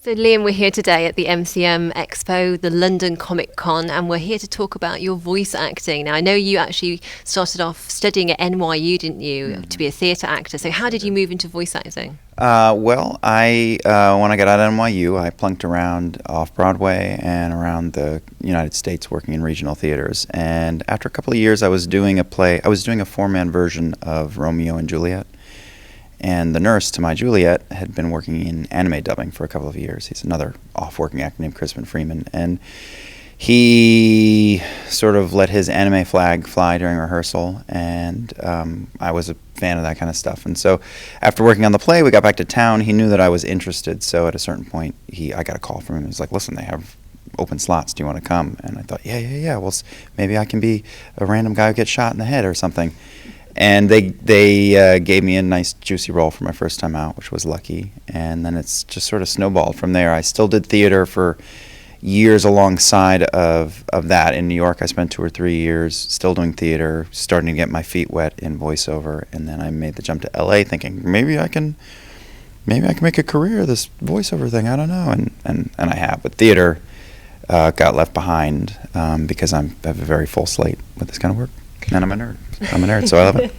So Liam, we're here today at the MCM Expo, the London Comic Con, and we're here to talk about your voice acting. Now, I know you actually started off studying at NYU, didn't you, to be a theatre actor. So how did you move into voice acting? Well, when I got out of NYU, I plunked around off-Broadway and around the United States working in regional theaters. And after a couple of years, I was doing a play. I was doing a four-man version of Romeo and Juliet. And the nurse to my Juliet had been working in anime dubbing for a couple of years. He's another off-working actor named Crispin Freeman. And he sort of let his anime flag fly during rehearsal, and I was a fan of that kind of stuff. And so after working on the play, we got back to town. He knew that I was interested, so at a certain point, I got a call from him. He was like, listen, they have open slots. Do you want to come? And I thought, yeah. Well, maybe I can be a random guy who gets shot in the head or something. And they gave me a nice juicy role for my first time out, which was lucky. And then it's just sort of snowballed from there. I still did theater for years alongside of that. In New York, I spent 2 or 3 years still doing theater, starting to get my feet wet in voiceover. And then I made the jump to LA thinking, maybe I can make a career of this voiceover thing. I don't know. And I have. But theater got left behind because I have a very full slate with this kind of work. And I'm a nerd, so I love it.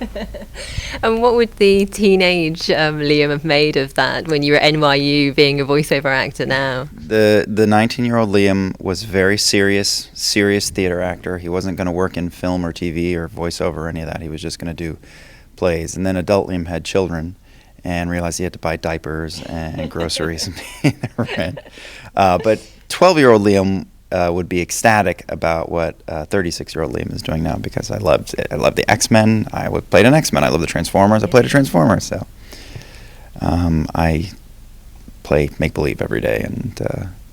And what would the teenage Liam have made of that when you were at NYU being a voiceover actor now? The 19-year-old Liam was very serious theater actor. He wasn't going to work in film or TV or voiceover or any of that. He was just going to do plays. And then adult Liam had children and realized he had to buy diapers and groceries and pay their rent. But 12-year-old Liam would be ecstatic about what 36-year-old Liam is doing now, because I loved the X-Men. I played an X-Men. I love the Transformers. I played a Transformer. So I play make-believe every day, and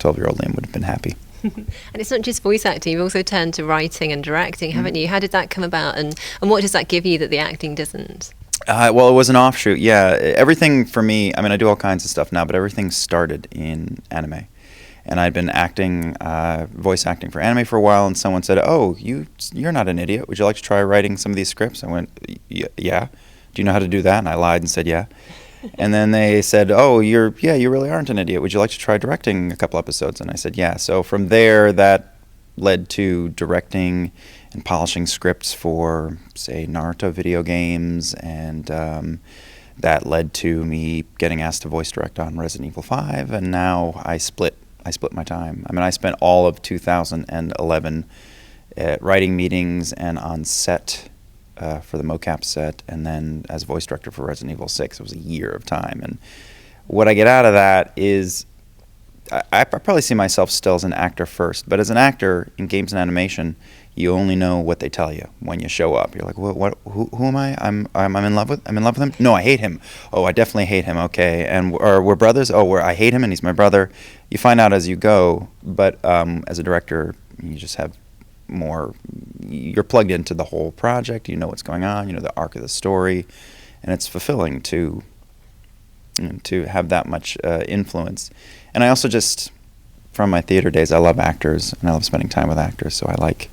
12-year-old Liam would have been happy. And it's not just voice acting. You've also turned to writing and directing, haven't you? How did that come about, and what does that give you that the acting doesn't? Well, it was an offshoot, yeah. Everything for me, I mean, I do all kinds of stuff now, but everything started in anime. And I'd been acting, voice acting for anime for a while, and someone said, "Oh, you're not an idiot. Would you like to try writing some of these scripts?" I went, "Yeah. Do you know how to do that?" And I lied and said, "Yeah." And then they said, "Oh, you really aren't an idiot. Would you like to try directing a couple episodes?" And I said, "Yeah." So from there, that led to directing and polishing scripts for, say, Naruto video games, and that led to me getting asked to voice direct on Resident Evil 5, and now I split my time. I mean, I spent all of 2011 at writing meetings and on set for the mocap set, and then as voice director for Resident Evil 6. It was a year of time. And what I get out of that is I probably see myself still as an actor first, but as an actor in games and animation, you only know what they tell you when you show up. You're like, who am I? I'm in love with him. No, I hate him. Oh, I definitely hate him. Okay, and or we're brothers. Oh, I hate him and he's my brother. You find out as you go, but as a director, you just have more. You're plugged into the whole project. You know what's going on. You know the arc of the story, and it's fulfilling to have that much influence. And I also just, from my theater days, I love actors and I love spending time with actors. So I like,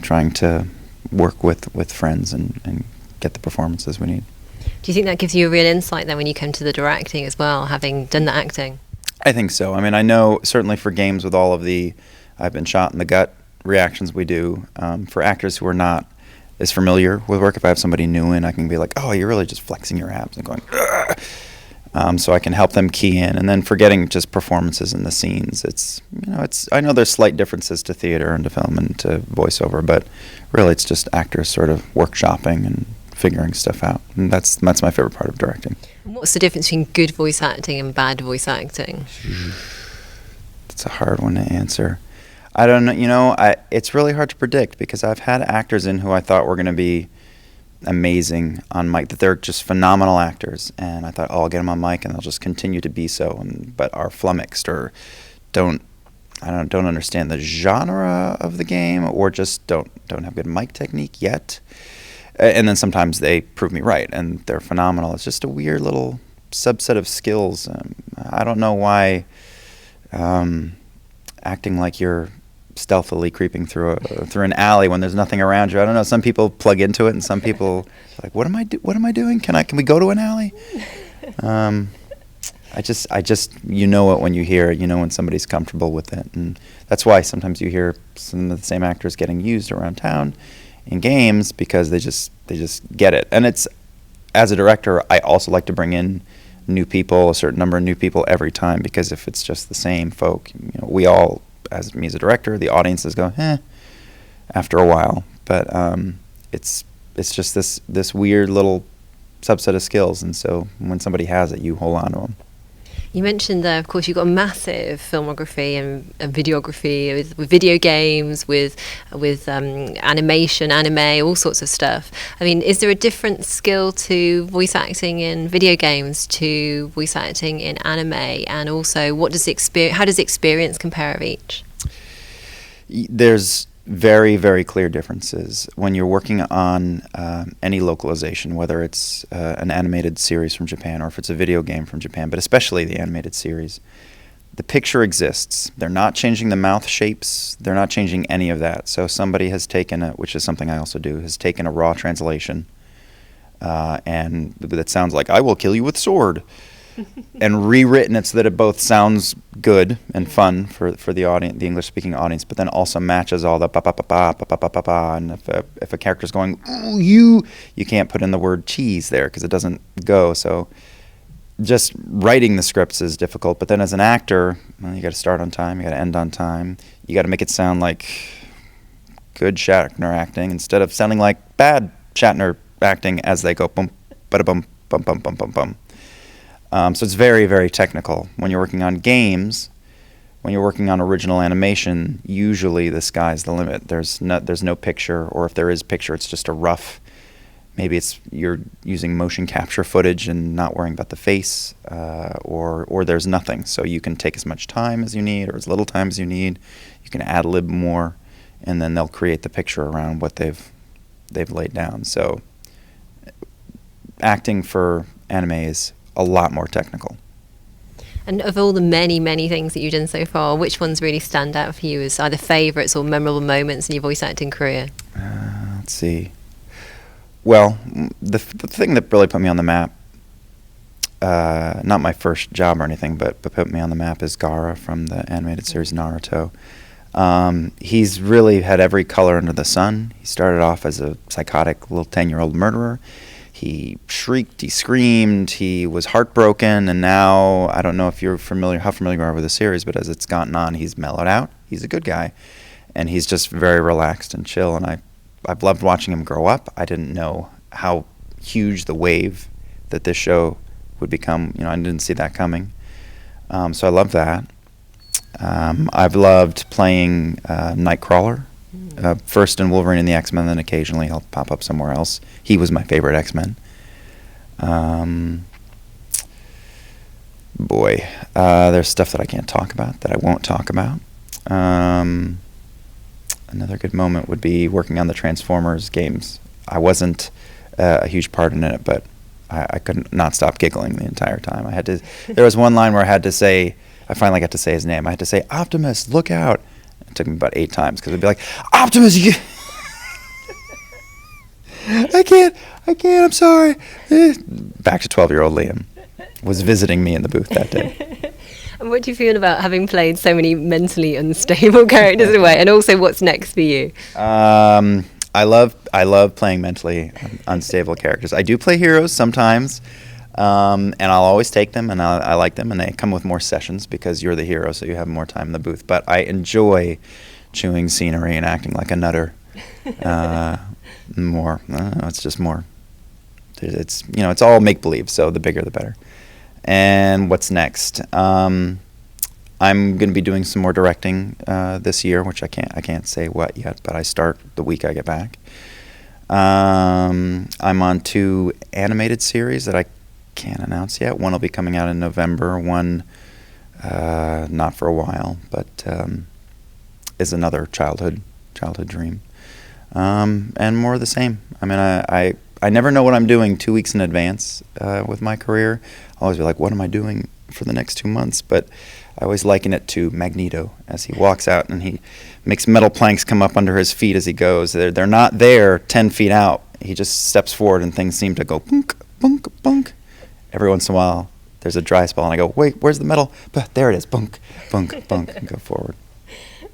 trying to work with friends and get the performances we need. Do you think that gives you a real insight then when you come to the directing as well, having done the acting? I think so. I mean, I know certainly for games with all of the I've been shot in the gut reactions we do, for actors who are not as familiar with work, if I have somebody new in, I can be like, oh, you're really just flexing your abs and going, ugh. So I can help them key in, and then forgetting just performances in the scenes. I know there's slight differences to theater and to film and to voiceover, but really it's just actors sort of workshopping and figuring stuff out, and that's my favorite part of directing. What's the difference between good voice acting and bad voice acting? It's a hard one to answer. I don't know. It's really hard to predict, because I've had actors in who I thought were going to be amazing on mic, that they're just phenomenal actors, and I thought, I'll get them on mic and they'll just continue to be so, but are flummoxed or don't understand the genre of the game, or just don't have good mic technique yet. And then sometimes they prove me right and they're phenomenal. It's just a weird little subset of skills. I don't know why acting like you're stealthily creeping through an alley when there's nothing around you. I don't know. Some people plug into it, and some people are like, "What am I doing? Can we go to an alley?" I just, you know it when you hear it. You know when somebody's comfortable with it, and that's why sometimes you hear some of the same actors getting used around town in games because they just get it. And it's, as a director, I also like to bring in new people, a certain number of new people every time, because if it's just the same folk, we all, as me as a director, the audiences go, after a while. But it's just this weird little subset of skills, and so when somebody has it, you hold on to them. You mentioned there, of course, you've got a massive filmography and videography with video games, with animation, anime, all sorts of stuff. I mean, is there a different skill to voice acting in video games to voice acting in anime? And also, how does experience compare of each? There's very, very clear differences when you're working on any localization, whether it's an animated series from Japan or if it's a video game from Japan, but especially the animated series. The picture exists. They're not changing the mouth shapes. They're not changing any of that. So somebody has taken, which is something I also do, has taken a raw translation and that sounds like, I will kill you with sword, and rewritten it so that it both sounds good and fun for the audience, the English-speaking audience, but then also matches all the pa-pa-pa-pa, and if a character's going, ooh, you can't put in the word cheese there because it doesn't go. So just writing the scripts is difficult, but then as an actor, you got to start on time, you got to end on time, you got to make it sound like good Shatner acting instead of sounding like bad Shatner acting as they go bum, ba-da-bum, bum, bum, bum, bum, bum. So it's very, very technical. When you're working on games, when you're working on original animation, usually the sky's the limit. There's no picture, or if there is picture, it's just a rough. Maybe you're using motion capture footage and not worrying about the face, or there's nothing. So you can take as much time as you need, or as little time as you need. You can ad lib more, and then they'll create the picture around what they've laid down. So acting for anime is a lot more technical. And of all the many, many things that you've done so far, which ones really stand out for you as either favourites or memorable moments in your voice acting career? Let's see. Well, the thing that really put me on the map, not my first job or anything, but put me on the map is Gaara from the animated series Naruto. He's really had every color under the sun. He started off as a psychotic little 10-year-old murderer. He shrieked, he screamed, he was heartbroken, and now, I don't know if you're how familiar you are with the series, but as it's gotten on, he's mellowed out. He's a good guy, and he's just very relaxed and chill, and I've loved watching him grow up. I didn't know how huge the wave that this show would become. I didn't see that coming. So I love that. I've loved playing Nightcrawler. First in Wolverine and the X-Men, then occasionally he'll pop up somewhere else. He was my favorite X-Men. There's stuff that I can't talk about, that I won't talk about. Another good moment would be working on the Transformers games. I wasn't a huge part in it, but I could not stop giggling the entire time. There was one line where I finally got to say his name. I had to say, Optimus, look out. It took me about 8 times because it'd be like, Optimus, I can't, I'm sorry. Back to 12-year-old Liam was visiting me in the booth that day. And what do you feel about having played so many mentally unstable characters away? And also, what's next for you? I love playing mentally unstable characters. I do play heroes sometimes, and I'll always take them, and I like them, and they come with more sessions because you're the hero, so you have more time in the booth. But I enjoy chewing scenery and acting like a nutter more. It's just more. It's all make-believe, so the bigger the better. And what's next? I'm going to be doing some more directing this year, which I can't say what yet, but I start the week I get back. I'm on 2 animated series that I can't announce yet. One will be coming out in November. One not for a while, but is another childhood dream. And more of the same. I mean, I never know what I'm doing 2 weeks in advance with my career. I'll always be like, what am I doing for the next 2 months? But I always liken it to Magneto as he walks out and he makes metal planks come up under his feet as he goes. They're not there 10 feet out. He just steps forward and things seem to go bunk, bunk, bunk. Every once in a while, there's a dry spell, and I go, wait, where's the metal? But there it is, bunk, bunk, bunk, and go forward.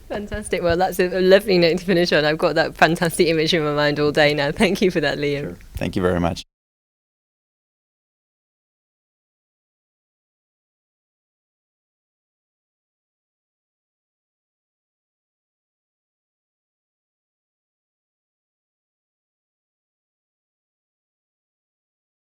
Fantastic. Well, that's a lovely note to finish on. I've got that fantastic image in my mind all day now. Thank you for that, Liam. Sure. Thank you very much.